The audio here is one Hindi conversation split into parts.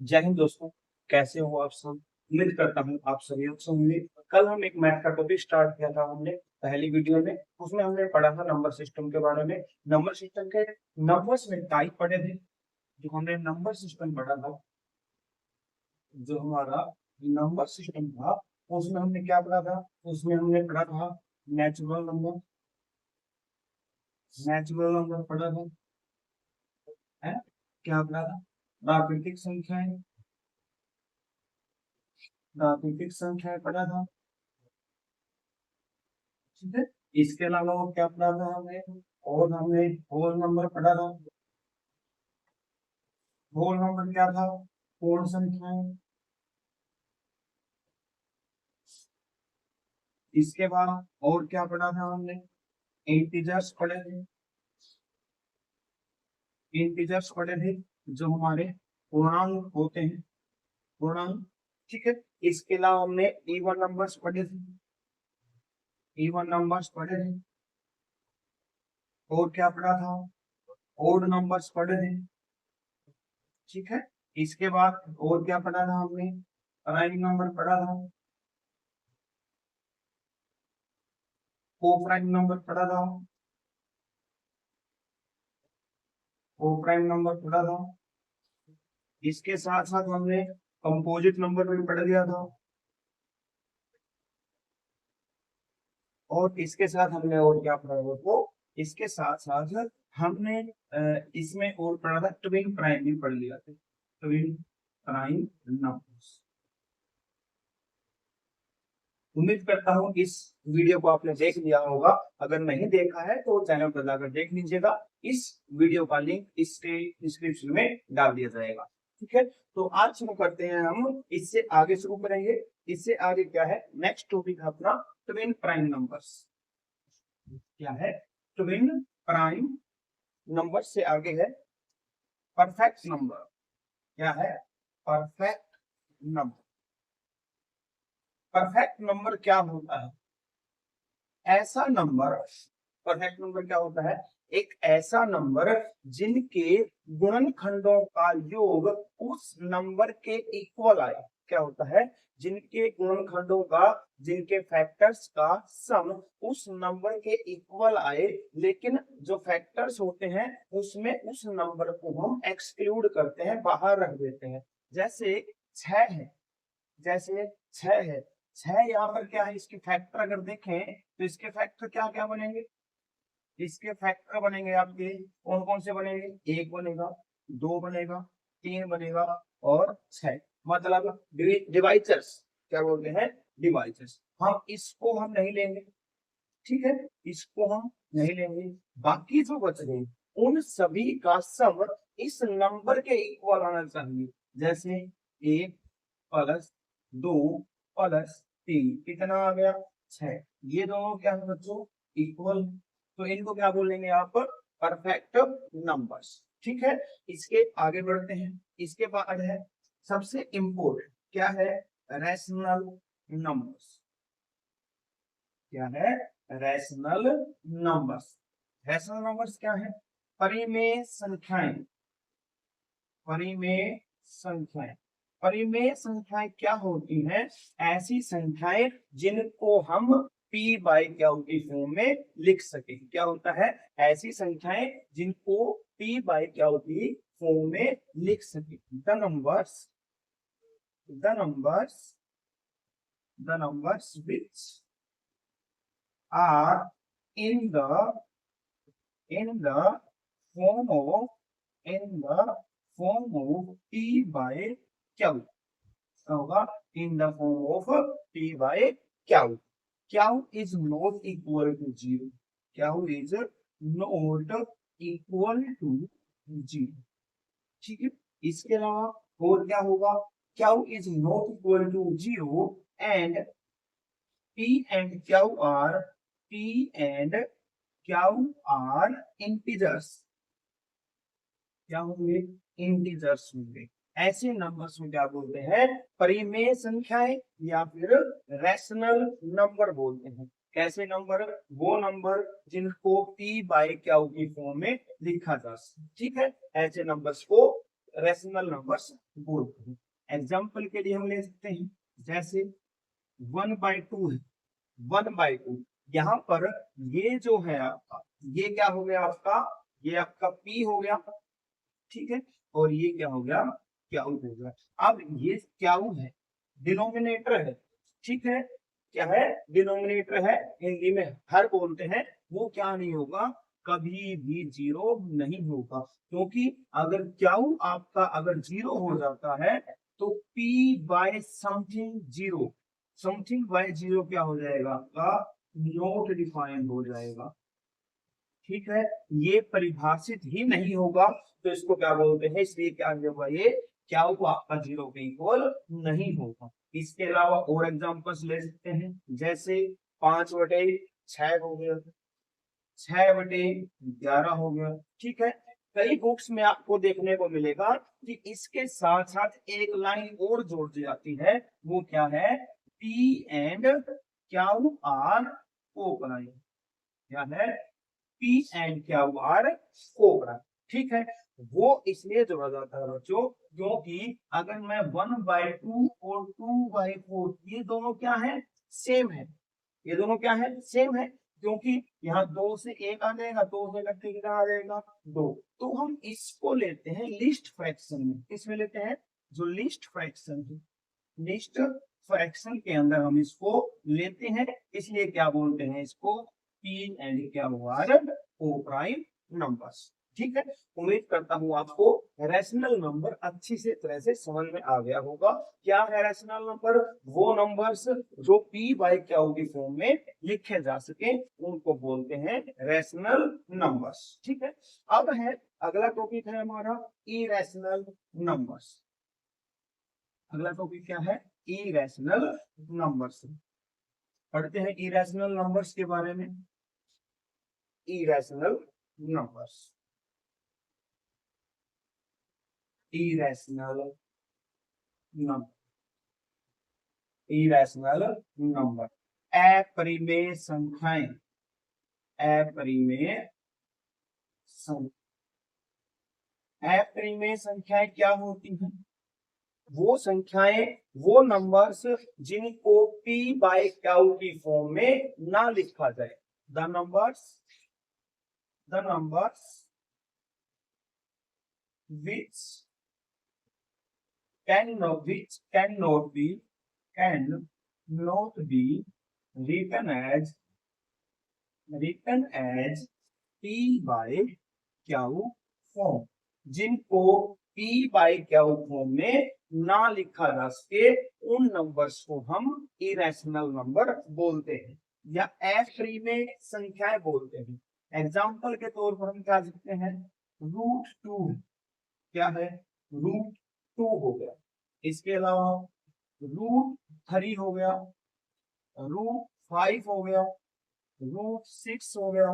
जय हिंद दोस्तों। कैसे हो आप सब? उम्मीद करता हूँ आप सभी अच्छे होंगे। कल हम एक मैथ का टॉपिक स्टार्ट किया था हमने पहली वीडियो में। उसमें हमने पढ़ा था नंबर सिस्टम के बारे में। नंबर सिस्टम के नंबर्स में टाइप पढ़े थे। जो हमने नंबर सिस्टम पढ़ा था, जो हमारा नंबर सिस्टम था, उसमें हमने क्या पढ़ा था? उसमें हमने पढ़ा था नेचुरल नंबर। नेचुरल नंबर पढ़ा था, है? क्या पढ़ा था? प्राकृतिक संख्याएं। प्राकृतिक संख्याएं पढ़ा था, ठीक है। इसके अलावा और क्या पढ़ा था हमने? और हमने होल नंबर पढ़ा था। होल नंबर क्या था? पूर्ण संख्याएं। इसके बाद और क्या पढ़ा था हमने? इंटीजर्स पढ़े थे। इंटीजर्स पढ़े थे, जो हमारे पूर्णांक होते हैं। पूर्णांक, ठीक है। इसके अलावा हमने इवन नंबर्स पढ़े थे। इवन नंबर्स पढ़े थे। और क्या पढ़ा था? ओड नंबर्स पढ़े थे, ठीक है। इसके बाद और क्या पढ़ा था हमने? प्राइम नंबर पढ़ा था। को प्राइम नंबर पढ़ा था। को प्राइम नंबर पढ़ा था। इसके साथ साथ हमने कंपोजिट नंबर भी पढ़ लिया था। और इसके साथ हमने और क्या पढ़ा वो तो इसके साथ साथ हमने इसमें और पढ़ा था ट्विन प्राइम भी पढ़ लिया था। Twin prime numbers. उम्मीद करता हूँ इस वीडियो को आपने देख लिया होगा। अगर नहीं देखा है तो चैनल पर जाकर देख लीजिएगा। इस वीडियो का लिंक इसके डिस्क्रिप्शन में डाल दिया जाएगा, ठीक है। तो आज शुरू करते हैं, हम इससे आगे शुरू करेंगे। इससे आगे क्या है? नेक्स्ट टॉपिक अपना ट्विन प्राइम नंबर्स। क्या है? ट्विन प्राइम नंबर से आगे है परफेक्ट नंबर। क्या है? Perfect number. परफेक्ट नंबर क्या होता है? ऐसा नंबर। परफेक्ट नंबर क्या होता है? एक ऐसा नंबर जिनके गुणनखंडों का योग उस नंबर के इक्वल आए। क्या होता है? जिनके गुणनखंडों का, जिनके फैक्टर्स का सम उस नंबर के इक्वल आए, लेकिन जो फैक्टर्स होते हैं उसमें उस नंबर को हम एक्सक्लूड करते हैं, बाहर रख देते हैं। जैसे 6 है। जैसे 6 है। 6 यहाँ पर क्या है? इसके फैक्टर अगर देखें तो इसके फैक्टर क्या क्या बनेंगे? इसके फैक्टर बनेंगे आपके कौन कौन से बनेंगे? 1 बनेगा, 2 बनेगा, 3 बनेगा और 6। मतलब डिवाइजर्स। क्या बोलते हैं? डिवाइजर्स। हम नहीं लेंगे, ठीक है। इसको हम नहीं लेंगे। बाकी जो बच गए उन सभी का सम इस नंबर के इक्वल आना चाहिए। जैसे 1 प्लस 2 प्लस 3 कितना आ गया? 6। ये दोनों क्या है बच्चों? इक्वल। तो इनको क्या बोलेंगे आप? परफेक्ट नंबर्स, ठीक है। इसके आगे बढ़ते हैं। इसके बाद है सबसे इंपोर्टेंट, क्या है? Rational numbers. क्या है? Rational numbers. रैशनल नंबर्स क्या है? परिमेय संख्याएं। परिमेय संख्याएं। परिमेय संख्याएं क्या होती हैं? ऐसी संख्याएं जिनको हम p बाई क्यू की फॉर्म में लिख सके। क्या होता है? ऐसी संख्याएं जिनको p बाई क्यू की फॉर्म में लिख सके। The numbers, the numbers, the numbers which are in the form of in the form of p by q। होगा in the form of p by q। q is not equal to 0। q is not equal to 0, ठीक है। इसके अलावा और क्या होगा? q is not equal to 0 and p and q are p and q are integers। क्या होंगे? इंटीजर्स होंगे। ऐसे नंबर्स में क्या बोलते हैं? परिमेय संख्याएं या फिर रैशनल नंबर बोलते हैं। कैसे नंबर? वो नंबर जिनको p बाई क्यू की फॉर्म में लिखा जा सके, ठीक है। ऐसे नंबर्स को रेशनल नंबर्स बोलते हैं। एग्जाम्पल के लिए हम ले सकते हैं, जैसे 1/2 है, 1/2 यहाँ पर ये जो है आपका, ये क्या हो गया आपका, ये आपका p हो गया, ठीक है, और ये क्या हो गया, क्याऊ हो गया। अब ये क्याऊ है, डिनोमिनेटर है, ठीक है, क्या है, डिनोमिनेटर है, हिंदी में हर बोलते हैं, वो क्या नहीं होगा, कभी भी जीरो नहीं होगा, क्योंकि अगर क्याऊ आपका अगर जीरो हो जाता है तो p by something zero, something by zero क्या हो जाएगा आपका, नॉट डिफाइंड हो जाएगा, ठीक है, ये परिभाषित ही नहीं होगा, तो इसको क्या बोलते हैं, इसलिए क्या होगा, ये क्या होगा आपका जीरो के इक्वल नहीं होगा। इसके अलावा और एग्जांपल्स ले सकते हैं, जैसे 5/6 हो गया, 6/11 हो गया, ठीक है। कई बुक्स में आपको देखने को मिलेगा कि इसके साथ साथ एक लाइन और जोड़ दी जाती है, वो क्या है, पी एंड क्यू आर कोपराइन, क्या है, पी एंड क्यू आर कोपरा, ठीक है। वो इसलिए जोड़ा जाता है बच्चों, क्योंकि अगर मैं 1/2 और 2/4 ये दोनों क्या है, सेम है, ये दोनों क्या है, सेम है, क्योंकि यहाँ 2 से 1 आ जाएगा, 2 से घटके कितना आ जाएगा, 2, तो हम इसको लेते हैं लिस्ट फ्रैक्शन में, इसमें लेते हैं जो लिस्ट फ्रैक्शन है, लिस्ट फ्रैक्शन के अंदर हम इसको लेते हैं, इसलिए क्या बोलते हैं इसको, पी एंड क्या हुआ, ओ प्राइम नंबर्स, ठीक है। उम्मीद करता हूं आपको रैशनल नंबर अच्छी से तरह से समझ में आ गया होगा। क्या है रैशनल नंबर, वो नंबर्स जो p बाय क्यू की फॉर्म में लिखे जा सके उनको बोलते हैं रैशनल नंबर्स, ठीक है। अब है अगला टॉपिक है हमारा इरेशनल नंबर्स, अगला टॉपिक क्या है, इरेशनल नंबर्स। पढ़ते हैं इरेशनल नंबर्स के बारे में। Irrational numbers, irrational number, irrational number, अपरिमेय संख्याएं, अपरिमेय संख्या, अपरिमेय संख्याएं क्या होती हैं, वो संख्याएं, वो नंबर्स जिनको p बाय क्यू की फॉर्म में ना लिखा जाए, the numbers which cannot be written as p by Q form, जिनको p बाय क्यू फॉर्म में ना लिखा जा सके उन नंबर्स को हम इरेशनल नंबर बोलते हैं या अप्रिमेय संख्याएं बोलते हैं। एग्जाम्पल के तौर पर हम क्या लिखते हैं, √2, क्या है, √2 हो गया, इसके अलावा √3 हो गया, √5 हो गया, √6 हो गया,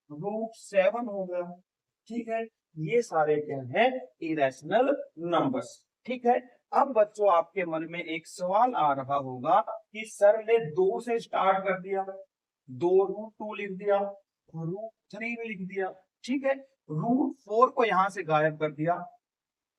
√7 हो गया, ठीक है। ये सारे क्या है, इरेशनल नंबर्स, ठीक है। अब बच्चों आपके मन में एक सवाल आ रहा होगा कि सर ने 2 से स्टार्ट कर दिया, 2√2 लिख दिया, √3 भी लिख दिया, ठीक है, √4 को यहां से गायब कर दिया,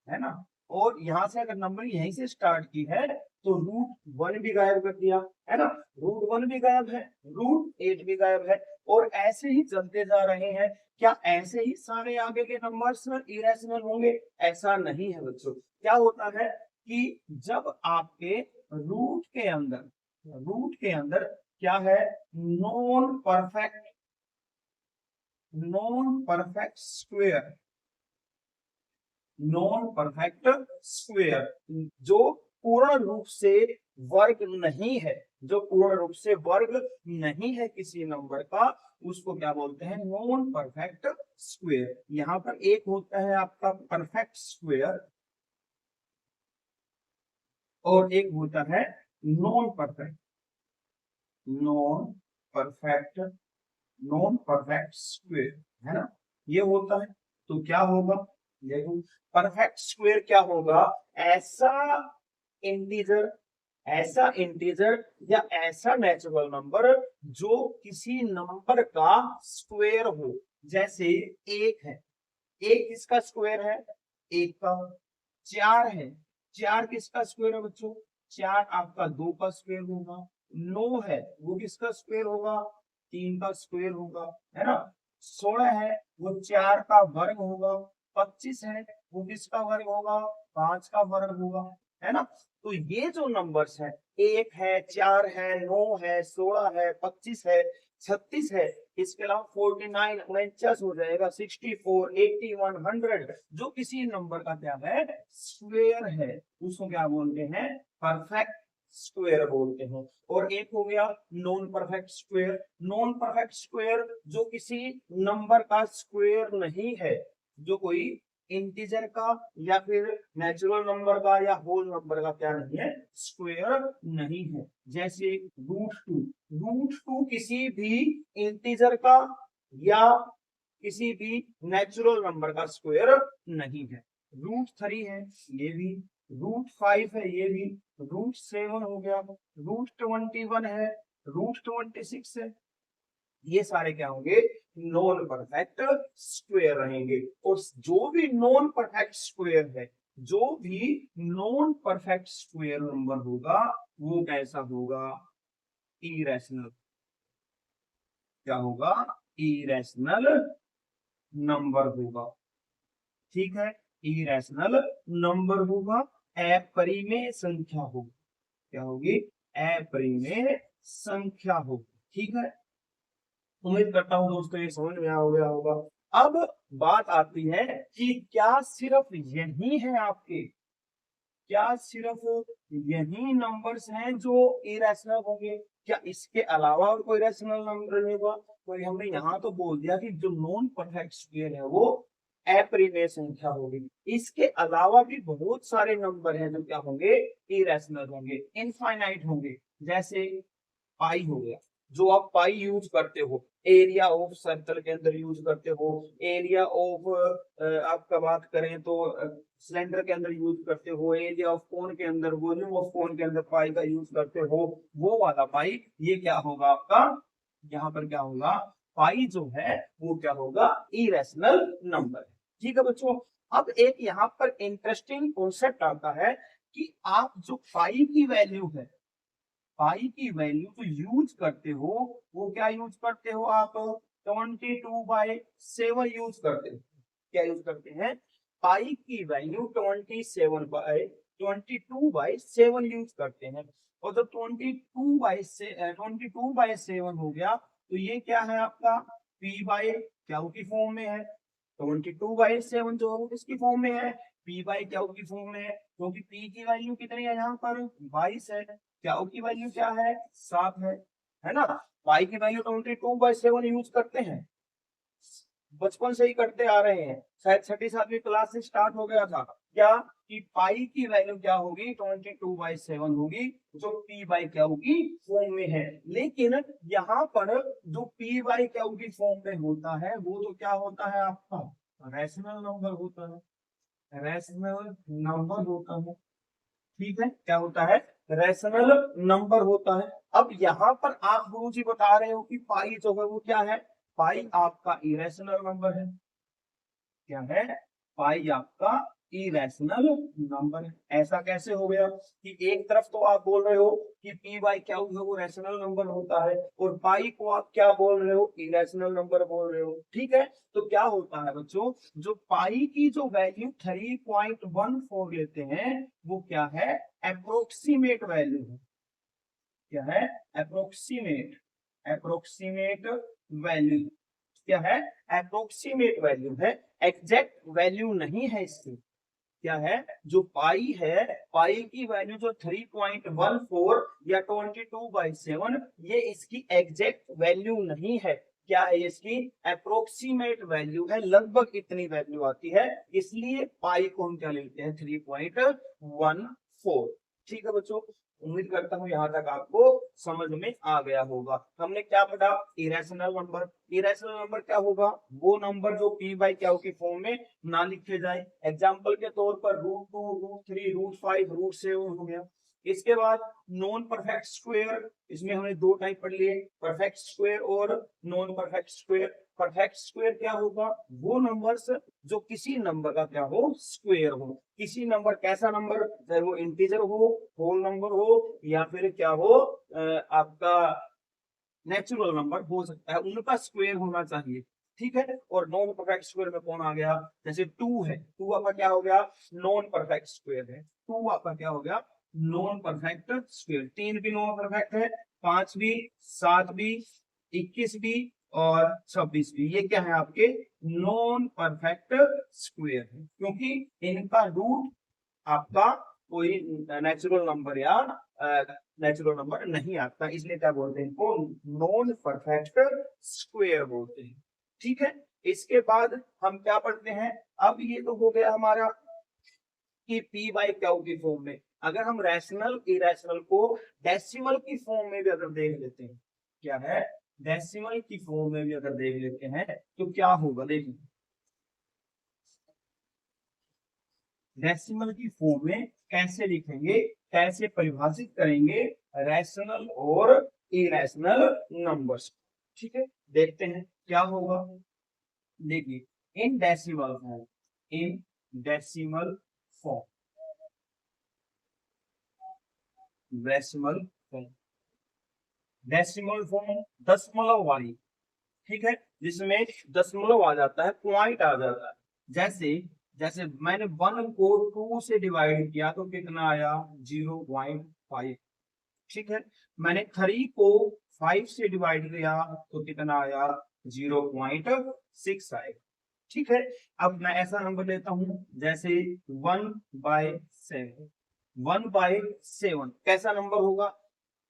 है ना, और यहां से अगर नंबर यहीं से स्टार्ट की है तो √1 भी गायब कर दिया, है ना, √1 भी गायब है, √8 भी गायब है, और ऐसे ही चलते जा रहे हैं। क्या ऐसे ही सारे आगे के नंबर्स इरेशनल होंगे? ऐसा नहीं है बच्चों। क्या होता है कि जब आपके रूट के अंदर क्या है, non perfect square, non perfect square जो पूर्ण रूप से वर्ग नहीं है, जो पूर्ण रूप से वर्ग नहीं है किसी नंबर का, उसको क्या बोलते हैं, नॉन परफेक्ट स्क्वायर। यहां पर एक होता है आपका परफेक्ट स्क्वायर और एक होता है non perfect, non perfect square, है ना, ये होता है। तो क्या होगा, देखो परफेक्ट स्क्वायर क्या होगा, इंटीजर ऐसा इंटीजर या ऐसा नेचुरल नंबर जो किसी नंबर का स्क्वायर हो। जैसे एक है, एक किसका स्क्वायर है, एक का, 4 है, 4 किसका स्क्वायर है बच्चों? 4 आपका 2 का स्क्वायर होगा। 9 है वो किसका स्क्वायर होगा? 3 का स्क्वायर होगा, है ना। 16 है वो 4 का वर्ग होगा। 25 है वो किसका वर्ग होगा? 5 का वर्ग होगा, है ना। तो ये जो नंबर्स है, 1 है, 4 है, 9 है, 16 है, 25 है, 36 है, इसके अलावा 49 49 हो जाएगा, 64 81 100, जो किसी नंबर का क्या है? स्क्वायर है, उसको क्या बोलते हैं? परफेक्ट स्क्वायर बोलते हैं। और एक हो गया non perfect square. Non perfect square जो किसी नंबर का स्क्वायर नहीं है, जो कोई इंटीजर का या फिर नेचुरल नंबर का या होल नंबर का क्या नहीं है? स्क्वायर नहीं है। जैसे √2, √2 किसी भी इंटीजर का या किसी भी नेचुरल नंबर का स्क्वायर नहीं है। √3 है ये भी, √5 है ये भी, √7 हो गया, √21 है, √26 है, ये सारे क्या होंगे? नॉन परफेक्ट स्क्वायर रहेंगे। और जो भी नॉन परफेक्ट स्क्वायर है, जो भी नॉन परफेक्ट स्क्वायर नंबर होगा, वो कैसा होगा? इरेशनल। क्या होगा? इरेशनल नंबर होगा, ठीक है। इरेशनल नंबर होगा, अपरिमेय संख्या होगी। क्या होगी? अपरिमेय संख्या होगी, ठीक है। उम्मीद करता हूँ दोस्तों ये समझ में आ गया होगा। अब बात आती है कि क्या सिर्फ यही है आपके, क्या सिर्फ यही नंबर्स हैं जो इरेशनल होंगे? क्या इसके अलावा और कोई रैशनल नंबर रहेगा? तो हमने यहाँ तो बोल दिया कि जो नॉन परफेक्ट स्क्वायर है वो अपरिमेय संख्या होगी। इसके अलावा भी बहुत सारे नंबर हैं जो क्या होंगे? इरेशनल होंगे, इनफाइनाइट होंगे। जैसे पाई हो गया, जो आप पाई यूज करते हो, एरिया ऑफ सर्कल के अंदर यूज करते हो, एरिया ऑफ आपका बात करें तो सिलेंडर के अंदर यूज करते हो, एरिया ऑफ कोन के अंदर, वॉल्यूम ऑफ कोन के अंदर पाई का यूज करते हो, वो वाला पाई ये क्या होगा आपका? यहाँ पर क्या होगा? पाई जो है वो क्या होगा? Irrational number. ठीक है बच्चों। अब एक यहाँ पर इंटरेस्टिंग कॉन्सेप्ट आता है कि आप जो पाई की वैल्यू है, पाई की वैल्यू जो यूज करते हो, वो क्या यूज करते हो आप? 22/7 यूज करते हो। क्या यूज करते हैं? पाई की वैल्यू 22/7 यूज करते हैं। और जब 22/7 हो गया तो ये क्या है आपका? पी बाई क्यू की फॉर्म में है। 22/7 जो है वो किसकी फॉर्म में है? पी बाई क्यू की फॉर्म में है, क्योंकि पी की वैल्यू कितनी है यहाँ पर? 22 है। क्यू की वैल्यू क्या है? 7 है ना। पाई की वैल्यू 22/7 यूज करते हैं, बचपन से ही करते आ रहे हैं, शायद 6वीं क्लास से स्टार्ट हो गया था क्या, कि पाई की वैल्यू क्या होगी? 22/7 होगी, जो पी बाई क्यू की फॉर्म में है। लेकिन यहाँ पर जो पी बाई क्यू की फॉर्म में होता है वो तो क्या होता है आपका? रैशनल नंबर होता है, रैशनल नंबर होता है, ठीक है। क्या होता है? रैशनल नंबर होता है। अब यहाँ पर आप गुरुजी बता रहे हो कि पाई जो है वो क्या है? पाई आपका इरेशनल नंबर है। क्या है? पाई आपका इरेशनल नंबर है। ऐसा कैसे हो गया कि एक तरफ तो आप बोल रहे हो कि पी बाई क्या है वो रैशनल नंबर होता है, और पाई को आप क्या बोल रहे हो? इरेशनल नंबर बोल रहे हो, ठीक है। तो क्या होता है बच्चों, जो पाई की जो वैल्यू 3.14 लेते हैं वो क्या है? अप्रोक्सीमेट वैल्यू है। क्या है? Approximate, approximate value. क्या है? अप्रोक्सीमेट वैल्यू है, एग्जैक्ट वैल्यू नहीं है इसकी। क्या है? जो पाई है, पाई की वैल्यू जो 3.14 या 22/7, ये इसकी एग्जैक्ट वैल्यू नहीं है। क्या है? इसकी अप्रोक्सीमेट वैल्यू है, लगभग इतनी वैल्यू आती है, इसलिए पाई को हम क्या लेते हैं? 3.14। ठीक है बच्चों, उम्मीद करता हूँ यहाँ तक आपको समझ में आ गया होगा। हमने क्या पढ़ा? Irrational number. इरेशनल नंबर क्या होगा? वो नंबर जो पी बाई क्यू की फॉर्म में ना लिखे जाए। एग्जाम्पल के तौर पर √2, √3, √5, √7 हो गया। इसके बाद नॉन परफेक्ट स्क्वायर, इसमें हमने दो टाइप पढ़ लिए, परफेक्ट स्क्वायर और non perfect square. Perfect square क्या होगा, वो नंबर्स जो किसी नंबर का क्या हो, स्क्वायर हो। किसी नंबर, कैसा नंबर, चाहे वो इंटीजर हो, होल नंबर हो, या फिर क्या हो आपका नेचुरल नंबर हो सकता है, उनका स्क्वायर होना चाहिए। ठीक है। और नॉन परफेक्ट स्क्वायर में कौन आ गया, जैसे 2 है, 2 आपका क्या हो गया, नॉन परफेक्ट स्क्वायर है। 2 आपका क्या हो गया, नॉन परफेक्ट स्क्वायर। 3 भी नॉन परफेक्ट है, 5 भी, 7 भी, 21 भी और 26 भी, ये क्या है आपके नॉन परफेक्ट स्क्वायर है, क्योंकि इनका रूट आपका कोई नेचुरल नंबर या नेचुरल नंबर नहीं आता, इसलिए क्या बोलते हैं इनको, नॉन परफेक्ट स्क्वायर बोलते हैं। ठीक है। इसके बाद हम क्या पढ़ते हैं, अब ये तो हो गया हमारा कि पी बाई क्यू की फॉर्म में। अगर हम रैशनल इरेशनल को डेसिमल की फॉर्म में भी अगर देख लेते हैं, क्या है, डेसिमल की फॉर्म में भी अगर देख लेते हैं तो क्या होगा, देखिए डेसिमल की फॉर्म में कैसे लिखेंगे, कैसे परिभाषित करेंगे रैशनल और इरेशनल नंबर्स। ठीक है, देखते हैं क्या होगा। देखिए in decimal form, in decimal form, decimal form, decimal form दशमलव वाली, ठीक है, जिसमें दशमलव आ जाता है, पॉइंट आ जाता है। जैसे जैसे मैंने 1 को 2 से डिवाइड किया तो कितना आया, 0.5। ठीक है। मैंने 3 को 5 से डिवाइड किया तो कितना आया, 0.6 आएगा। ठीक है। अब मैं ऐसा नंबर लेता हूं जैसे 1/7। 1/7 कैसा नंबर होगा,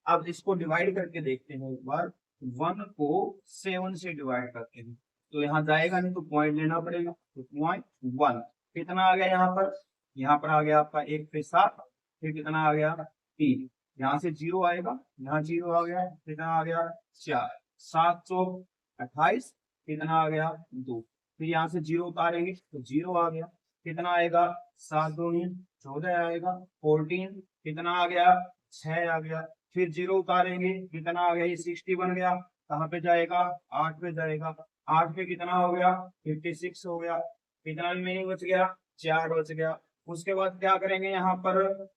अब इसको डिवाइड करके देखते हैं एक बार। 1 को 7 से डिवाइड करते हैं तो यहाँ जाएगा नहीं, तो पॉइंट लेना पड़ेगा, तो 0.1 कितना आ गया यहाँ पर, यहाँ पर आ गया आपका 1 पे 7, फिर कितना आ गया 3, यहाँ से 0 आएगा, यहाँ 0 आ गया, कितना आ गया 4, 728, कितना आ गया 2, फिर यहाँ से 0 उतारेंगे तो 0 आ गया, कितना आएगा 7 दूनी 14 आएगा, 14 कितना आ गया 6 आ गया, फिर 0 उतारेंगे कितना आ गया, ये 60 बन गया, कहाँ पे जाएगा 8 पे जाएगा, 8 पे कितना हो गया 56 हो गया, कितना रिमेनिंग बच गया 4 बच गया। उसके बाद क्या करेंगे, यहाँ पर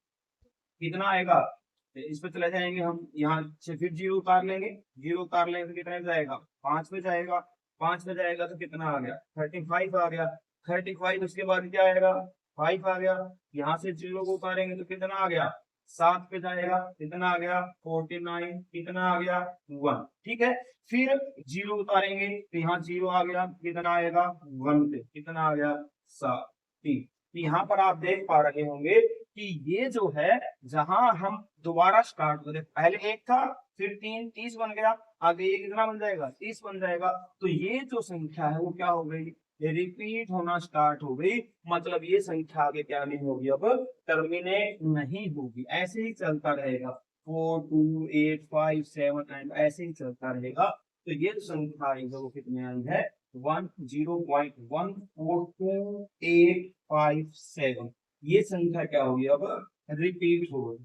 कितना आएगा, इस पे चले जाएंगे हम, यहाँ से फिर 0 उतार लेंगे, 0 उतार लेंगे तो कितना जाएगा 5 पे जाएगा, 5 पे जाएगा तो कितना आ गया 35 आ गया, 35 उसके बाद क्या आएगा 5 आ गया, यहाँ से 0 को उतारेंगे तो कितना आ गया 7 पे जाएगा, कितना आ गया 49, कितना आ गया 1। ठीक है। फिर 0 उतारेंगे तो यहाँ 0 आ गया, कितना आएगा 1 पे, कितना आ गया 7, 3। तो यहाँ पर आप देख पा रहे होंगे कि ये जो है, जहां हम दोबारा स्टार्ट करें, पहले 1 था, फिर 3, 30 बन गया, आगे ये कितना बन जाएगा 30 बन जाएगा, तो ये जो संख्या है वो क्या हो गई, ये रिपीट होना स्टार्ट हो गई, मतलब ये संख्या आगे क्या नहीं होगी, अब टर्मिनेट नहीं होगी, ऐसे ही चलता रहेगा 4 2 8 5 7 9, ऐसे ही चलता रहेगा। तो ये जो संख्या आई है वो कितने आई है, 10.142857, ये संख्या क्या होगी, अब रिपीट हो गई।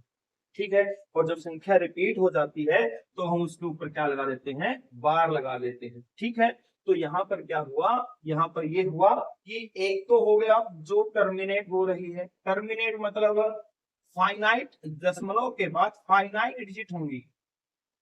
ठीक है। और जब संख्या रिपीट हो जाती है तो हम उसके ऊपर क्या लगा देते हैं, बार लगा देते हैं। ठीक है। तो यहाँ पर क्या हुआ, यहाँ पर ये हुआ कि एक तो हो गया जो टर्मिनेट हो रही है, टर्मिनेट मतलब फाइनाइट, दशमलव के बाद फाइनाइट डिजिट होंगी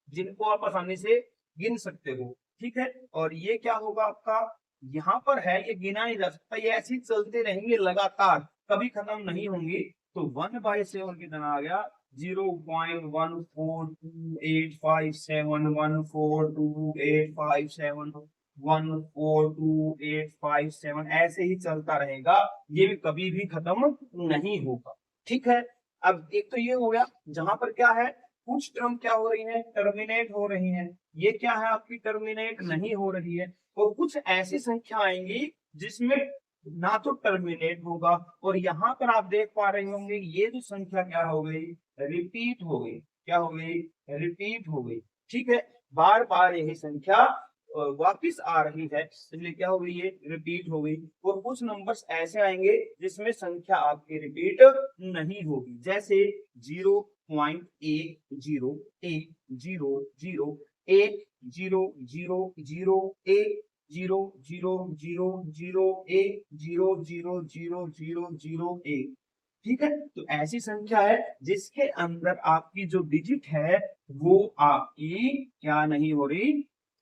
जिनको आप आसानी से गिन सकते हो। ठीक है। और ये क्या होगा आपका, यहाँ पर है, ये गिना नहीं जा सकता, ये ऐसे ही चलते रहेंगे लगातार, कभी खत्म नहीं होंगी। तो 1/7 कितना आ गया, 0.14857, ऐसे ही चलता रहेगा, ये भी कभी भी खत्म नहीं होगा। ठीक है। अब एक तो ये हो गया जहां पर क्या है, कुछ टर्म क्या हो रही है, टर्मिनेट हो रही है, ये क्या है आपकी टर्मिनेट नहीं हो रही है, और कुछ ऐसी संख्या आएंगी जिसमें ना तो टर्मिनेट होगा, और यहाँ पर आप देख पा रहे होंगे ये जो संख्या क्या हो गई, रिपीट हो गई, क्या हो गई, रिपीट हो गई। ठीक है। बार बार यही संख्या वापिस आ रही है, इसलिए क्या हो गई, ये रिपीट हो गई। और कुछ नंबर्स ऐसे आएंगे जिसमें संख्या आपकी रिपीट नहीं होगी, जैसे 0, एक। ठीक है, तो ऐसी संख्या है जिसके अंदर आपकी जो डिजिट है वो आपकी क्या नहीं हो रही,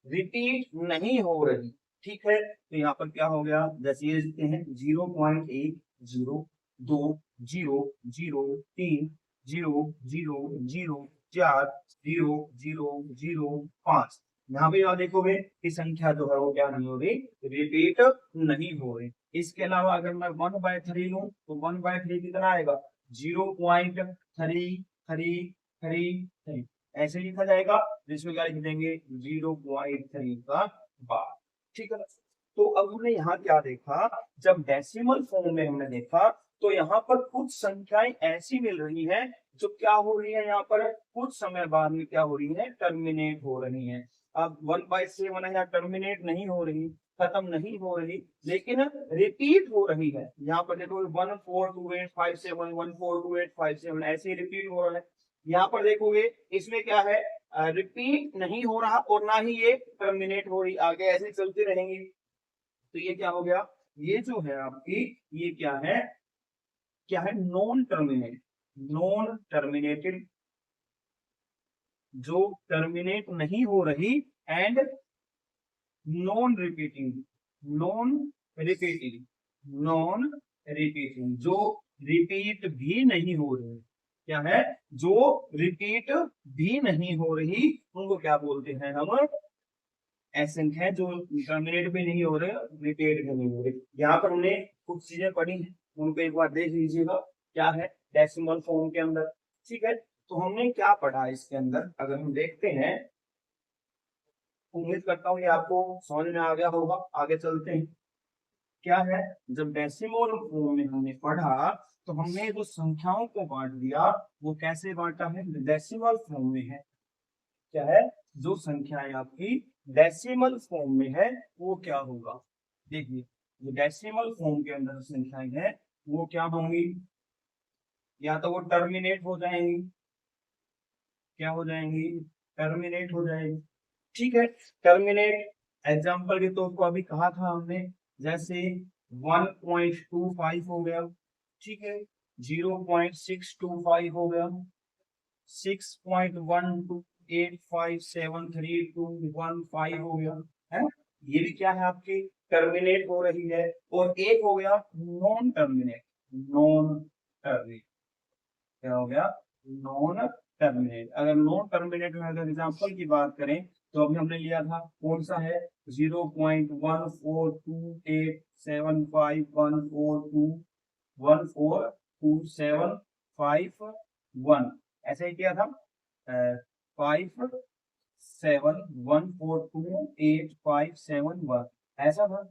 रिपीट नहीं हो रही। ठीक है, तो यहाँ पर क्या हो गया, जैसे ये लिखते हैं 0.1020030405। यहाँ भी आप देखोगे कि संख्या जो है वो क्या नहीं हो रही, रिपीट नहीं हो रही। इसके अलावा अगर मैं 1/3 लूं तो 1/3 कितना आएगा, 0.3333। ऐसे लिखा जाएगा, जिसमें क्या लिख देंगे 0.3 का बार। ठीक है, तो अब हमने यहाँ क्या देखा, जब डेसिमल फॉर्म में हमने देखा तो यहाँ पर कुछ संख्याएं ऐसी मिल रही हैं जो क्या हो रही है, यहाँ पर कुछ समय बाद में क्या हो रही है, टर्मिनेट हो रही है। अब 1/7 है, यहाँ टर्मिनेट नहीं हो रही, खत्म नहीं हो रही, लेकिन रिपीट हो रही है। यहाँ पर देखो 142857 142857 ऐसे रिपीट हो रहा है। यहाँ पर देखोगे इसमें क्या है, रिपीट नहीं हो रहा और ना ही ये टर्मिनेट हो रही, आगे ऐसे चलती रहेंगी। तो ये क्या हो गया, ये जो है आपकी, ये क्या है, नॉन टर्मिनेट, नॉन टर्मिनेटेड, जो टर्मिनेट नहीं हो रही, and non repeating, non repeating, non repeating, जो रिपीट भी नहीं हो रही। क्या है, जो रिपीट भी नहीं हो रही, उनको क्या बोलते हैं हम, ऐसे है जो टर्मिनेट भी नहीं हो रहे, रिपीट भी नहीं हो रहे। यहाँ पर हमने कुछ चीजें पढ़ी हैं, उनको एक बार देख लीजिएगा, क्या है डेसिमल फॉर्म के अंदर। ठीक है, तो हमने क्या पढ़ा इसके अंदर, अगर हम देखते हैं, उम्मीद करता हूँ ये आपको समझ में आ गया होगा। आगे चलते हैं, क्या है, जब डेसिमल फॉर्म में हमने पढ़ा तो हमने जो संख्याओं को बांट दिया, वो कैसे बांटा है, डेसिमल फॉर्म में है। क्या है, जो संख्याएं आपकी डेसिमल फॉर्म में है वो क्या होगा, देखिए जो डेसिमल फॉर्म के अंदर संख्याएं हैं वो क्या होंगी, या तो वो टर्मिनेट हो जाएंगी, क्या हो जाएंगी, टर्मिनेट हो जाएंगी। ठीक है, टर्मिनेट एग्जांपल के तौर पर अभी कहा था हमने, जैसे 1.25 हो गया, ठीक है, 0.625 हो गया, 6.12857315 हो गया, है ना, ये भी क्या है आपकी टर्मिनेट हो रही है। और एक हो गया नॉन टर्मिनेट, नॉन टर्मिनेट, क्या हो गया, नॉन टर्मिनेट। अगर नॉन टर्मिनेट में अगर एग्जांपल की बात करें तो अभी हमने लिया था, कौन सा है, 0.1428751421421751, ऐसे ही किया था, 57142857 ऐसा था।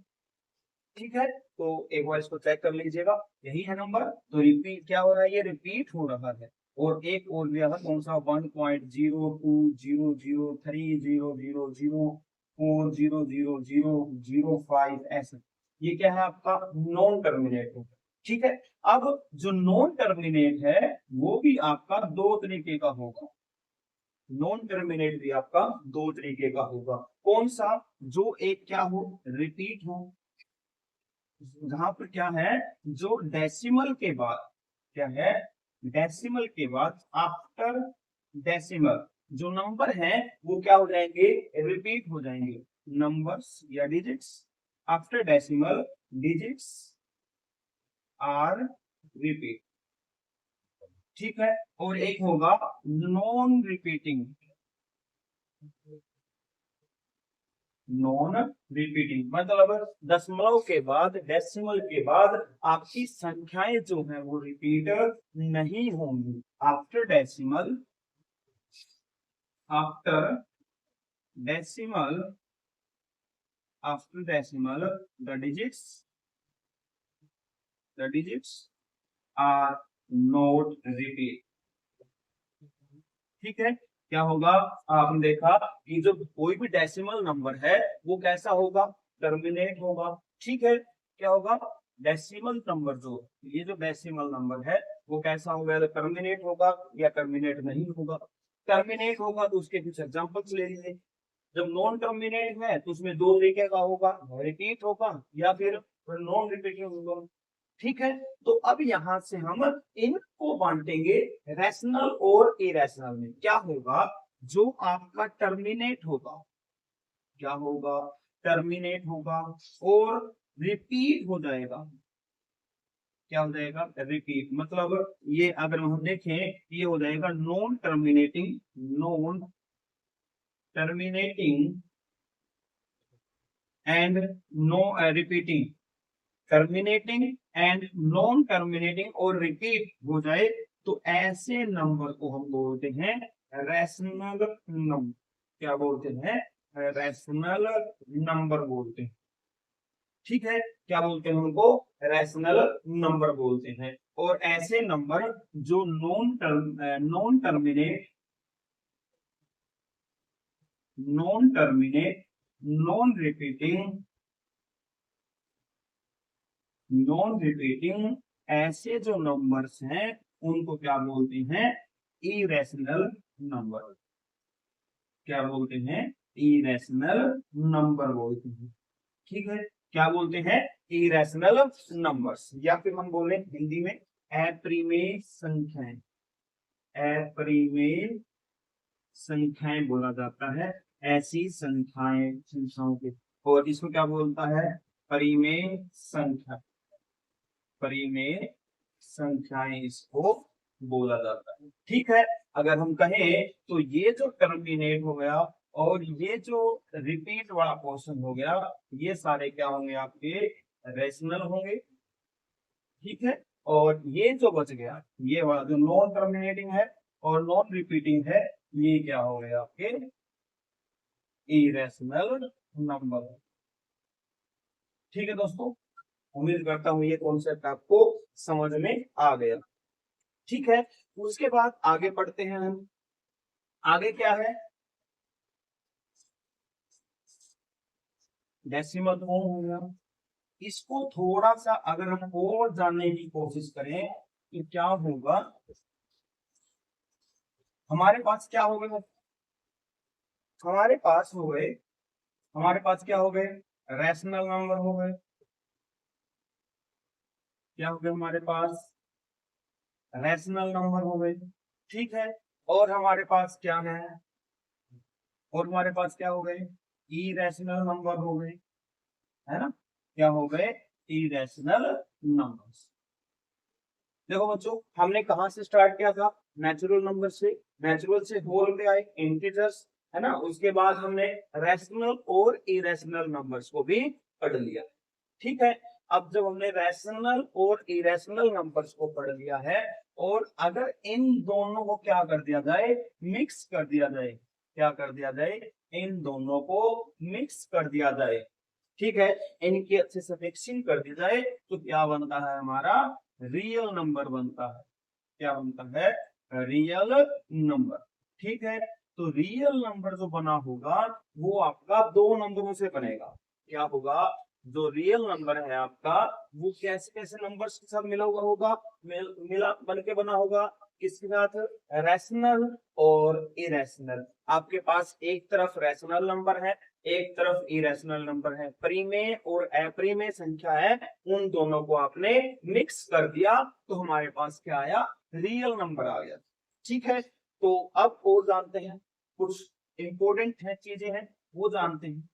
ठीक है, तो एक बार इसको चेक कर लीजिएगा, यही है नंबर। तो रिपीट क्या हो रहा है, ये रिपीट हो रहा है। और एक और दिया था, कौन सा, 1.0200300040005 ऐसे, ये क्या है आपका नॉन टर्मिनेट है। ठीक है, अब जो नॉन टर्मिनेट है वो भी आपका दो तरीके का होगा, नॉन टर्मिनेट भी आपका दो तरीके का होगा। कौन सा, जो एक क्या हो, रिपीट हो, जहां पर क्या है, जो डेसिमल के बाद, क्या है, डेसिमल के बाद, आफ्टर डेसिमल जो नंबर है वो क्या हो जाएंगे, रिपीट हो जाएंगे, नंबर्स या digits after decimal, digits are repeat. ठीक है, और एक होगा नॉन रिपीटिंग, नॉन रिपीटिंग मतलब दशमलव के बाद, डेसिमल के बाद आपकी संख्याएं जो है वो रिपीट नहीं होंगी। After decimal, after decimal, after decimal the digits are not repeat. ठीक है, क्या होगा, आपने देखा कि जो कोई भी डेसिमल नंबर है वो कैसा होगा, टर्मिनेट होगा। ठीक है, क्या होगा, डेसिमल नंबर, जो ये जो डेसिमल नंबर है वो कैसा होगा, टर्मिनेट होगा या टर्मिनेट नहीं होगा। टर्मिनेट होगा तो उसके कुछ एग्जांपल्स ले लीजिए। जब नॉन टर्मिनेट है तो उसमें दो तरीके का होगा, रिपीट होगा या फिर नॉन रिपीटिंग होगा। ठीक है, तो अब यहां से हम इनको बांटेंगे रैशनल और इरेशनल में। क्या होगा, जो आपका टर्मिनेट होगा, क्या होगा, टर्मिनेट होगा और रिपीट हो जाएगा। क्या हो जाएगा, रिपीट। मतलब ये अगर हम देखें, ये हो जाएगा non terminating, non terminating and no repeating. Terminating and non terminating और रिपीट हो जाए तो ऐसे नंबर को हम बोलते हैं रैशनल नंबर। क्या बोलते हैं, रैशनल नंबर बोलते हैं। ठीक है, क्या बोलते हैं उनको, रैशनल नंबर बोलते हैं। और ऐसे नंबर जो non terminate, non terminate, non repeating, non repeating, ऐसे जो नंबर्स हैं उनको क्या बोलते हैं, इरेशनल नंबर। क्या बोलते हैं, इरेशनल नंबर बोलते हैं। ठीक है, क्या बोलते हैं, इरेशनल नंबर्स, या फिर हम बोले हिंदी में अप्रिमेय संख्याएं। अप्रिमेय संख्याएं बोला जाता है, ऐसी संख्याओं के। और इसको क्या बोलता है, परिमेय संख्या, परिमेय संख्याएं इसको बोला जाता है। ठीक है, अगर हम कहें तो ये जो टर्मिनेट हो गया और ये जो रिपीट वाला पोर्शन हो गया, ये सारे क्या होंगे, आपके रेशनल होंगे। ठीक है, और ये जो बच गया, ये वाला जो नॉन टर्मिनेटिंग है और नॉन रिपीटिंग है, ये क्या हो गया, आपके इरेशनल नंबर। ठीक है दोस्तों, उम्मीद करता हूं ये कॉन्सेप्ट आपको समझ में आ गया। ठीक है, उसके बाद आगे बढ़ते हैं हम। आगे क्या है, डेसिमल फॉर्म हो गया। इसको थोड़ा सा अगर हम और जानने की कोशिश करें तो क्या होगा, हमारे पास क्या हो गए, हमारे पास हो गए, हमारे पास क्या हो गए, रैशनल नंबर हो गए। क्या हो गए हमारे पास, रैशनल नंबर हो गए। ठीक है, और हमारे पास क्या है, और हमारे पास क्या हो गए, इरेशनल नंबर हो गए, है ना। क्या हो गए, इरेशनल नंबर्स। देखो बच्चों, हमने कहां से स्टार्ट किया था, नेचुरल नंबर से। नेचुरल से होल पे आए इंटीजर्स, है ना। उसके बाद हमने रैशनल और इरेशनल नंबर्स को भी पढ़ लिया। ठीक है, अब जब हमने रैशनल और इरेशनल नंबर्स को पढ़ लिया है, और अगर इन दोनों को क्या कर दिया जाए, मिक्स कर दिया जाए, क्या कर दिया जाए, इन दोनों को मिक्स कर दिया जाए। ठीक है, इनकी अच्छे से मिक्सिंग कर दी जाए तो क्या बनता है, हमारा रियल नंबर बनता है। क्या बनता है, रियल नंबर। ठीक है, तो रियल नंबर जो बना होगा वो आपका दो नंबरों से बनेगा। क्या होगा, जो रियल नंबर है आपका, वो कैसे कैसे नंबर्स के साथ मिला हुआ होगा, मिला बन के बना होगा, किसके साथ, रैशनल और इरेशनल। आपके पास एक तरफ रैशनल नंबर है, एक तरफ इरेशनल नंबर है, परिमेय और अप्रिमेय संख्या है, उन दोनों को आपने मिक्स कर दिया तो हमारे पास क्या आया, रियल नंबर आ गया। ठीक है, तो अब और जानते हैं, कुछ इंपॉर्टेंट है चीजें हैं वो जानते हैं।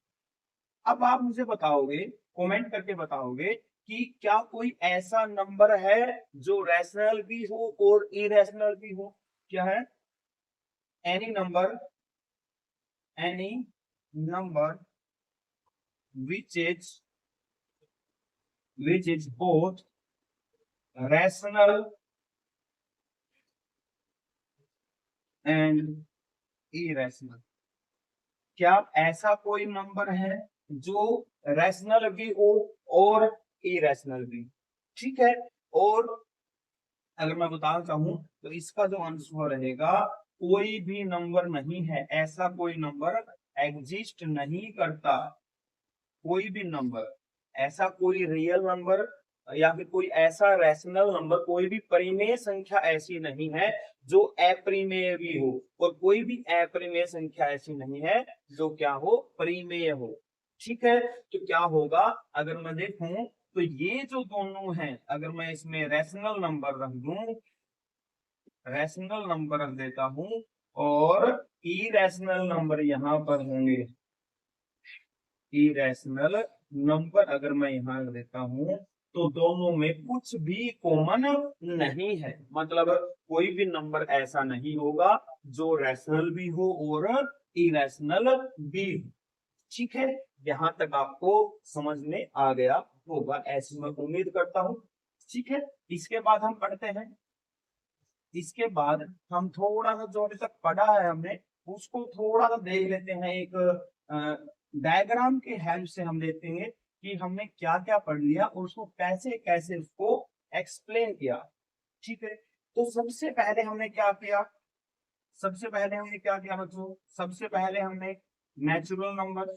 अब आप मुझे बताओगे, कमेंट करके बताओगे कि क्या कोई ऐसा नंबर है जो रैशनल भी हो और इरेशनल भी हो। क्या है, any number, any number which is both rational and irrational। क्या ऐसा कोई नंबर है जो रैशनल भी हो और इरेशनल भी। ठीक है, और अगर मैं बताना चाहूं तो इसका जो आंसर रहेगा, कोई भी नंबर नहीं है, ऐसा कोई नंबर एग्जिस्ट नहीं करता। कोई भी नंबर, ऐसा कोई रियल नंबर या फिर कोई ऐसा रैशनल नंबर, कोई भी परिमेय संख्या ऐसी नहीं है जो अपरिमेय भी हो, और कोई भी अपरिमेय संख्या ऐसी नहीं है जो क्या हो, परिमेय हो। ठीक है, तो क्या होगा, अगर मैं देखूं तो ये जो दोनों हैं, अगर मैं इसमें रैशनल नंबर रख दूं, रैशनल नंबर रख देता हूं, और इरेशनल नंबर यहां पर होंगे, इरेशनल नंबर अगर मैं यहां रख देता हूं, तो दोनों में कुछ भी कॉमन नहीं है, मतलब कोई भी नंबर ऐसा नहीं होगा जो रैशनल भी हो और इरेशनल भी हो। ठीक है, यहां तक आपको समझ में आ गया होगा, ऐसी मैं उम्मीद करता हूं। ठीक है, इसके बाद हम पढ़ते हैं, इसके बाद हम थोड़ा सा जो अभी तक पढ़ा है हमने उसको थोड़ा सा देख लेते हैं, एक डायग्राम के हेल्प से हम देखेंगे कि हमने क्या क्या पढ़ लिया और उसको कैसे कैसे उसको एक्सप्लेन किया। ठीक है, तो सबसे पहले हमने क्या किया, सबसे पहले हमने क्या किया बच्चों, सबसे पहले हमने नेचुरल नंबर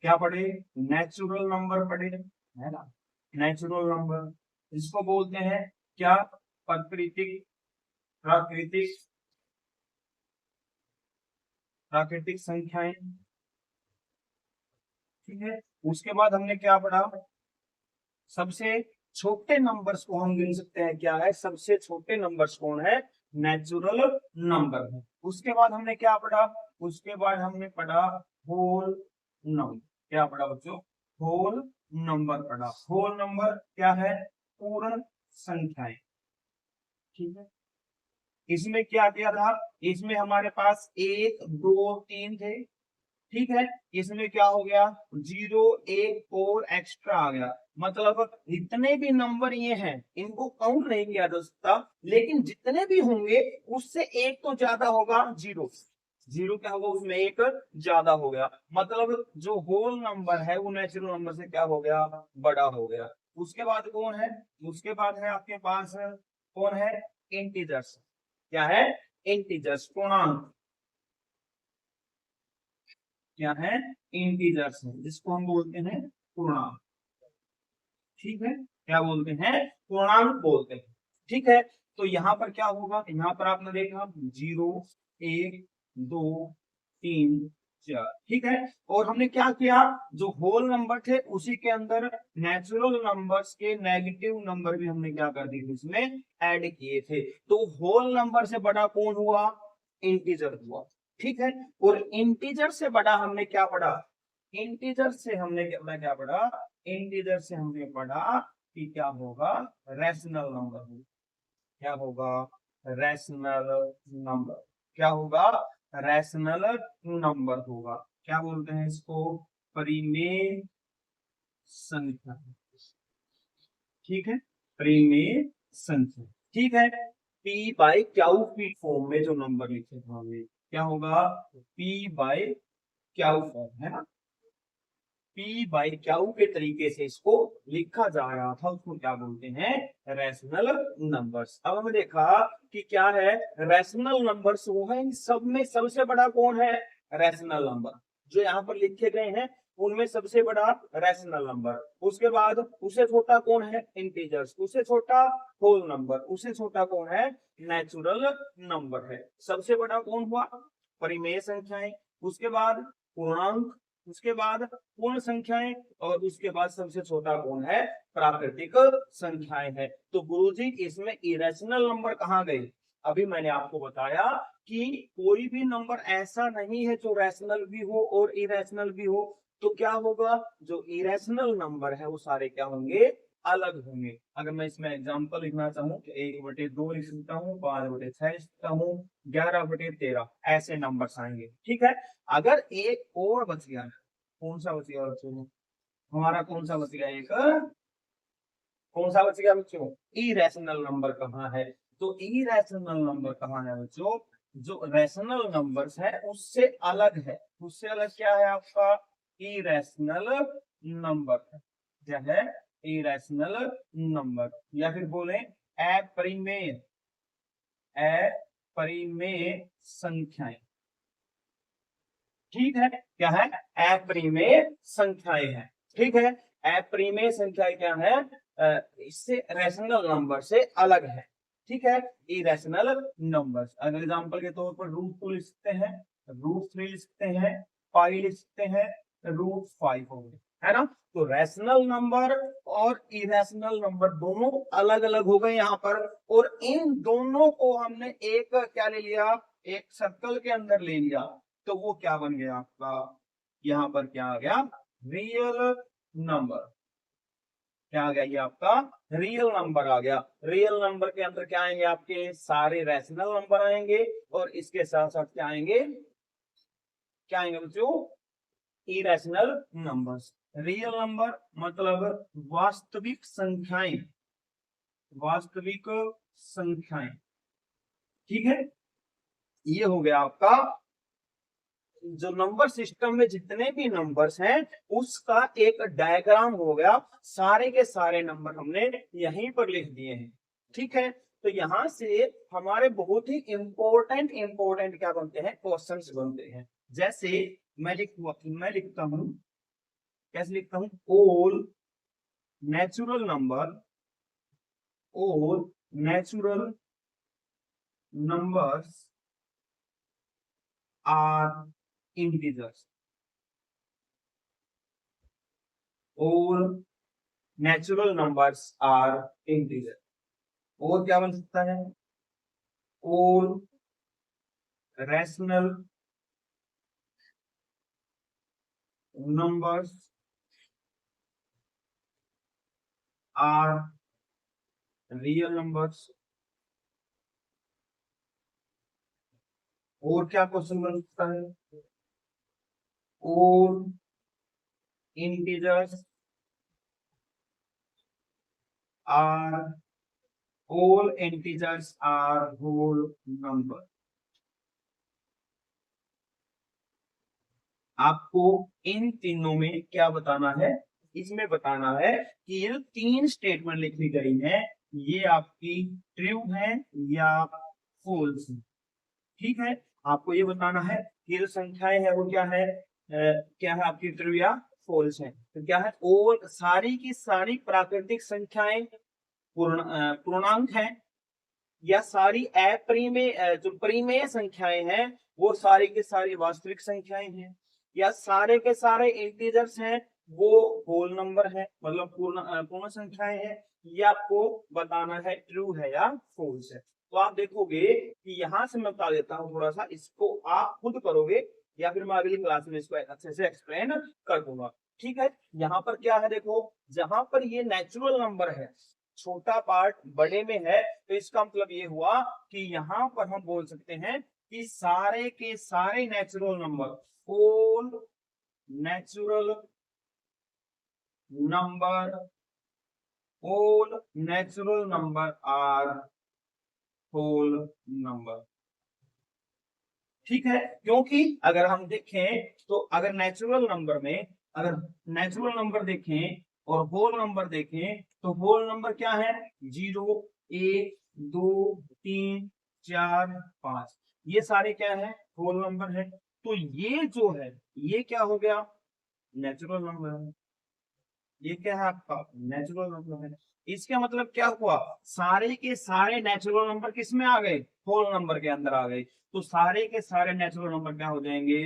क्या पढ़े, नेचुरल नंबर पढ़े, है ना। नेचुरल नंबर इसको बोलते हैं क्या, प्राकृतिक, प्राकृतिक, प्राकृतिक संख्याएं। ठीक है, उसके बाद हमने क्या पढ़ा, सबसे छोटे नंबर्स को हम गिन सकते हैं, क्या है, सबसे छोटे नंबर्स कौन है, नेचुरल नंबर है। उसके बाद हमने क्या पढ़ा, उसके बाद हमने पढ़ा होल नंबर, क्या पढ़ा बच्चों, होल नंबर पढ़ा। होल नंबर क्या है, पूर्ण संख्याएं। ठीक है, इसमें क्या किया था, इसमें हमारे पास एक दो तीन थे, ठीक है, इसमें क्या हो गया, जीरो एक और एक्स्ट्रा आ गया, मतलब जितने भी नंबर ये हैं इनको काउंट नहीं किया जा सकता, लेकिन जितने भी होंगे उससे एक तो ज्यादा होगा, जीरो, जीरो क्या होगा उसमें एक ज्यादा हो गया, मतलब जो होल नंबर है वो नेचुरल नंबर से क्या हो गया, बड़ा हो गया। उसके बाद कौन है, उसके बाद है आपके पास कौन है, इंटीजर्स, क्या है, इंटीजर्स, पूर्णांक, क्या है, इंटीजर्स है, जिसको हम बोलते हैं पूर्णांक। ठीक है, क्या बोलते हैं, पूर्णांक बोलते हैं। ठीक है, तो यहाँ पर क्या होगा, यहाँ पर आपने देखा जीरो एक दो तीन चार, ठीक है, और हमने क्या किया, जो होल नंबर थे उसी के अंदर नेचुरल नंबर्स के नेगेटिव नंबर भी हमने क्या कर दिए इसमें ऐड किए थे, तो होल नंबर से बड़ा कौन हुआ, इंटीजर हुआ। ठीक है, और इंटीजर से बड़ा हमने क्या पढ़ा, इंटीजर से हमने क्या पढ़ा, इंटीजर से हमने पढ़ा कि क्या होगा, रैशनल नंबर होगा, क्या होगा, रैशनल नंबर, क्या होगा, रैशनल नंबर होगा, क्या बोलते हैं इसको, परिमेय संख्या। ठीक है, परिमेय संख्या। ठीक है, पी बाई क्यू की फॉर्म में जो नंबर लिखे थे हमने, क्या होगा, पी बाई क्यू फॉर्म, है ना, पी बाई क्यू के तरीके से इसको लिखा जा रहा था, उसको क्या बोलते हैं, रैशनल नंबर्स। अब हमने देखा कि क्या है, रैशनल नंबर्स वो है, इन सब में सबसे बड़ा कौन है, रैशनल नंबर, जो यहाँ पर लिखे गए हैं उनमें सबसे बड़ा रैशनल नंबर, उसके बाद उससे छोटा कौन है, इंटीजर्स, उससे छोटा होल नंबर, उससे छोटा कौन है, नेचुरल नंबर है, सबसे बड़ा कौन हुआ, परिमेय संख्याएं, उसके बाद पूर्णांक, उसके बाद पूर्ण संख्याएं, और उसके बाद सबसे छोटा कौन है, प्राकृतिक संख्याएं है। तो गुरुजी इसमें इरेशनल नंबर कहाँ गए, अभी मैंने आपको बताया कि कोई भी नंबर ऐसा नहीं है जो रैशनल भी हो और इरेशनल भी हो, तो क्या होगा, जो इरेशनल नंबर है वो सारे क्या होंगे, अलग होंगे। अगर मैं इसमें एग्जांपल लिखना चाहूँ तो 1/2 लिख सकता हूँ, 5/6 लिख सकता हूँ, 11/13 ऐसे नंबर्स आएंगे। ठीक है, अगर एक और बच गया, कौन सा बच गया बच्चों, हमारा कौन सा बच गया, एक कौन सा बच गया बच्चों, इरेशनल नंबर कहाँ है, तो इरेशनल नंबर कहाँ है बच्चों, जो रैशनल नंबर्स है उससे अलग है, उससे अलग क्या है आपका, इरेशनल नंबर, क्या है, इरेशनल नंबर, या फिर बोले अपरिमेय, अपरिमेय संख्याएं। ठीक है, क्या है, अपरिमेय संख्याएं हैं। ठीक है, अप्रिमेय संख्या क्या है, इससे रैशनल नंबर से अलग है, ठीक है। इरेशनल नंबर्स, अगर एग्जांपल के तौर पर √2 लिख सकते हैं, √3 लिख सकते हैं, पाई लिख सकते हैं, √5 हो गए, है ना। तो रैशनल नंबर और इरेशनल नंबर दोनों अलग अलग हो गए यहाँ पर, और इन दोनों को हमने एक क्या ले लिया, एक सर्कल के अंदर ले लिया, तो वो क्या बन गया आपका, यहाँ पर क्या आ गया, रियल नंबर। क्या आ गया, ये आपका रियल नंबर आ गया। रियल नंबर के अंदर क्या आएंगे, आपके सारे रैशनल नंबर आएंगे, और इसके साथ साथ क्या आएंगे, क्या आएंगे बच्चों, इरेशनल नंबर्स। रियल नंबर मतलब वास्तविक संख्याएं, वास्तविक संख्याएं, ठीक है। ये हो गया आपका जो नंबर सिस्टम में जितने भी नंबर्स हैं उसका एक डायग्राम हो गया, सारे के सारे नंबर हमने यहीं पर लिख दिए हैं, ठीक है। तो यहां से हमारे बहुत ही इंपॉर्टेंट क्या बनते हैं, क्वेश्चंस बनते हैं। जैसे मैं लिखता हूं, कैसे लिखता हूं, all natural numbers are integers. All natural numbers are integer. और क्या बन सकता है, all rational numbers are real numbers. और क्या क्वेश्चन बन सकता है, all integers are all integers are whole number. आपको इन तीनों में क्या बताना है, इसमें बताना है कि ये 3 स्टेटमेंट लिखी गई है, ये आपकी ट्रू है या फॉल्स है, ठीक है। आपको ये बताना है कि जो संख्याएं है वो क्या है, क्या है आपकी ट्रू या फॉल्स है। तो क्या है, और सारी की सारी प्राकृतिक संख्याएं पूर्णांक है, या सारी अप्रिमेय जो परिमेय संख्याएं हैं वो सारी की सारी वास्तविक संख्याएं हैं, या सारे के सारे इंटीजर्स हैं वो होल नंबर है, मतलब पूर्ण संख्याएं हैं। ये आपको बताना है ट्रू है या फॉल्स है। तो आप देखोगे कि यहाँ से मैं बता देता हूँ थोड़ा सा, इसको आप खुद करोगे या फिर मैं अगली क्लास में इसको अच्छे से एक्सप्लेन कर दूंगा, ठीक है। यहाँ पर क्या है, देखो जहां पर ये नेचुरल नंबर है, छोटा पार्ट बड़े में है, तो इसका मतलब ये हुआ कि यहाँ पर हम बोल सकते हैं कि सारे के सारे natural number, all natural number, all natural number are whole number, ठीक है। क्योंकि अगर हम देखें तो अगर नेचुरल नंबर देखें और होल नंबर देखें, तो होल नंबर क्या है, 0, 1, 2, 3, 4, 5, ये सारे क्या है, होल नंबर है। तो ये जो है ये क्या हो गया, नेचुरल नंबर है। ये क्या है आपका नेचुरल नंबर है। इसका मतलब क्या हुआ, सारे के सारे नेचुरल नंबर किस में आ गए, होल नंबर के अंदर आ गए। तो सारे के सारे नेचुरल नंबर क्या हो जाएंगे,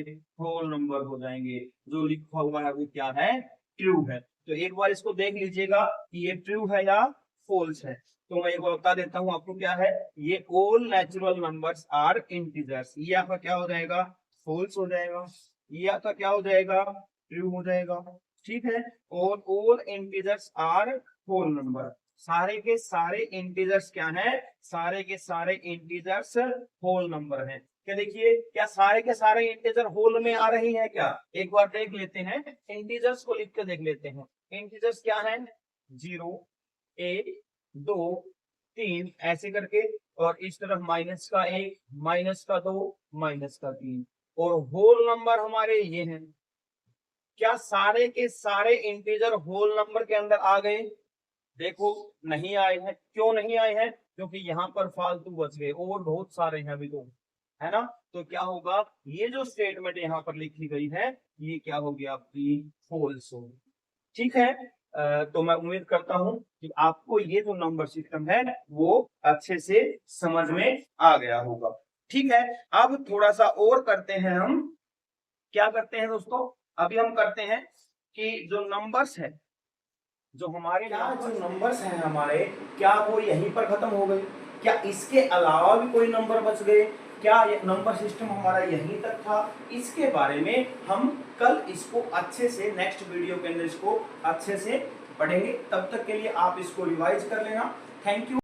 होल नंबर हो जाएंगे। जो लिखा हुआ है वो क्या है, ट्रू है। तो एक बार इसको देख लीजिएगा कि ये ट्रू है या फॉल्स है। तो मैं एक बार बता देता हूँ आपको क्या है, ये all natural numbers are integers, ये आपका क्या हो जाएगा, फॉल्स हो जाएगा। ये आपका क्या हो जाएगा, ट्रू हो जाएगा, ठीक है। और all integers are whole number, सारे के सारे इंटीजर्स क्या है, सारे के सारे इंटीजर्स होल नंबर हैं। क्या देखिए, क्या सारे के सारे इंटीजर होल में आ रही है क्या, एक बार देख लेते हैं, इंटीजर्स को लिख के देख लेते हैं। इंटीजर्स क्या है, 0, 1, 2, 3 ऐसे करके, और इस तरफ -1, -2, -3, और होल नंबर हमारे ये हैं। क्या सारे के सारे इंटीजर होल नंबर के अंदर आ गए, देखो नहीं आए हैं। क्यों नहीं आए हैं, क्योंकि यहाँ पर फालतू बच गए, और बहुत सारे हैं अभी तो, है ना। तो क्या होगा, ये जो स्टेटमेंट यहाँ पर लिखी गई है ये क्या होगी आपकी, फॉल्स होगी, ठीक है। तो मैं उम्मीद करता हूं कि आपको ये जो नंबर सिस्टम है वो अच्छे से समझ में आ गया होगा। ठीक है, अब थोड़ा सा और करते हैं हम। क्या करते हैं दोस्तों, अभी हम करते हैं कि जो नंबर्स है, जो हमारे जो नंबर्स हैं हमारे, क्या वो यहीं पर खत्म हो गए? क्या इसके अलावा भी कोई नंबर बच गए? क्या ये नंबर सिस्टम हमारा यहीं तक था? इसके बारे में हम कल इसको अच्छे से नेक्स्ट वीडियो के अंदर इसको अच्छे से पढ़ेंगे। तब तक के लिए आप इसको रिवाइज कर लेना। Thank you.